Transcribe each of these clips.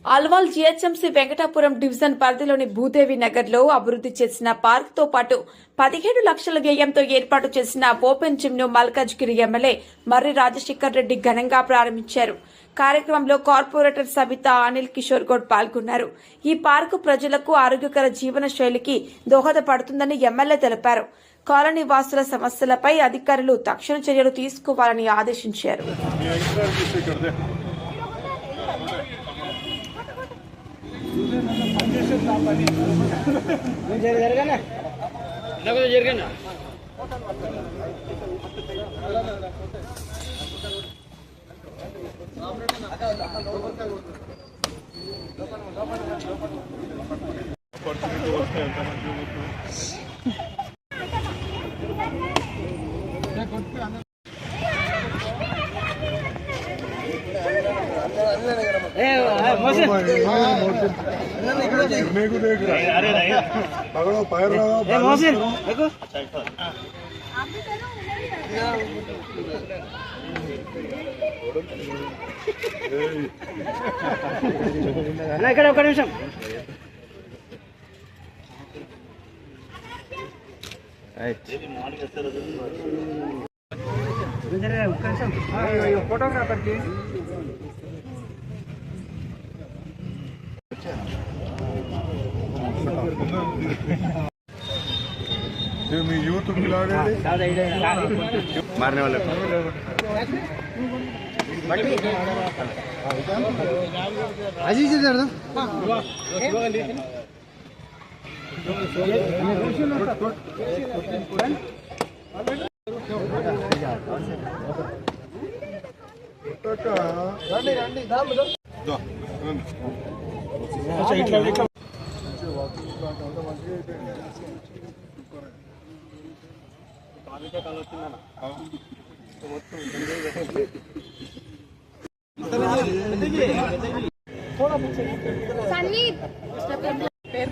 Alwal GHMC Venkatapuram division పరిధిలోని భూదేవి నగర్ లో అభివృద్ధి చేసిన పార్క్ తో పాటు 17 లక్షల వ్యయంతో ఏర్పాటు చేసిన ఓపెన్ జిమ్ ను మల్కాజ్గిరి ఎమ్మెల్యే మర్రి రాజశేఖర్ రెడ్డి ఘనంగా ప్రారంభించారు. కార్యక్రమంలో కార్పొరేటర్ సబితా అనిల్ కిషోర్ గౌడ్ పాల్గొన్నారు. ఈ పార్కు ప్రజలకు ఆరోగ్యకర జీవన శైలికి దోహదపడుతుందని ఎమ్మెల్యే తెలిపారు. కాలనీ వాసుల సమస్యలపై అధికారులు తక్షణ చర్యలు తీసుకోవాలని ఆదేశించారు. ఇక్కడ ఒక నిమిషం ఫోటోగ్రాఫర్కి यूथ मारने वाले अजीज इधर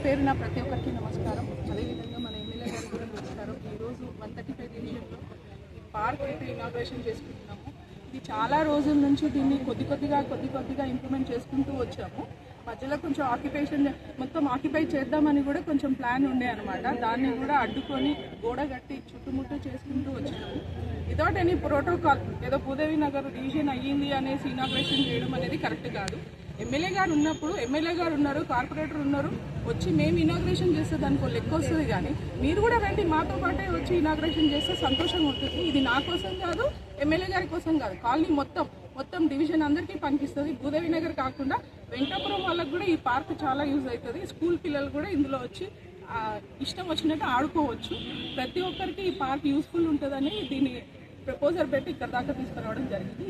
పేరున ప్రతి ఒక్కరికి నమస్కారం. అదేవిధంగా మన ఎమ్మెల్యే గారికి కూడా నమస్కారం. ఈరోజు 135 డివిజన్లో ఈ పార్క్ అయితే ఇనాగ్రేషన్ చేసుకుంటున్నాము. ఇది చాలా రోజుల నుంచి దీన్ని కొద్దిగా ఇంప్లిమెంట్ చేసుకుంటూ వచ్చాము. మధ్యలో కొంచెం మొత్తం ఆక్యుపై చేద్దామని కూడా కొంచెం ప్లాన్ ఉండే అనమాట. దాన్ని కూడా అడ్డుకొని గోడ కట్టి చుట్టుముట్టు చేసుకుంటూ వచ్చాము. వితౌట్ ఎనీ ప్రోటోకాల్ ఏదో భూదేవి నగర్ డివిజన్ అయ్యింది అనేసి ఇనాగ్రేషన్ చేయడం అనేది కరెక్ట్ కాదు. ఎమ్మెల్యే గారు ఉన్నప్పుడు ఎమ్మెల్యే గారు ఉన్నారు, కార్పొరేటర్ ఉన్నారు, వచ్చి మేము ఇనాగ్రేషన్ చేస్తే దానికి లెక్క వస్తుంది. కానీ మీరు కూడా రండి, మాతో పాటే వచ్చి ఇనాగ్రేషన్ చేస్తే సంతోషంగా ఉంటుంది. ఇది నా కోసం కాదు, ఎమ్మెల్యే గారి కోసం కాదు, కాలనీ మొత్తం డివిజన్ అందరికీ పనిపిస్తుంది. భూదేవి నగర్ కాకుండా వెంకటాపురం వాళ్ళకు కూడా ఈ పార్క్ చాలా యూజ్ అవుతుంది. స్కూల్ పిల్లలు కూడా ఇందులో వచ్చి ఇష్టం వచ్చినట్టు ఆడుకోవచ్చు. ప్రతి ఒక్కరికి ఈ పార్క్ యూస్ఫుల్ ఉంటుందని దీన్ని ప్రపోజల్ పెట్టి ఇక్కడ దాకా తీసుకురావడం జరిగింది.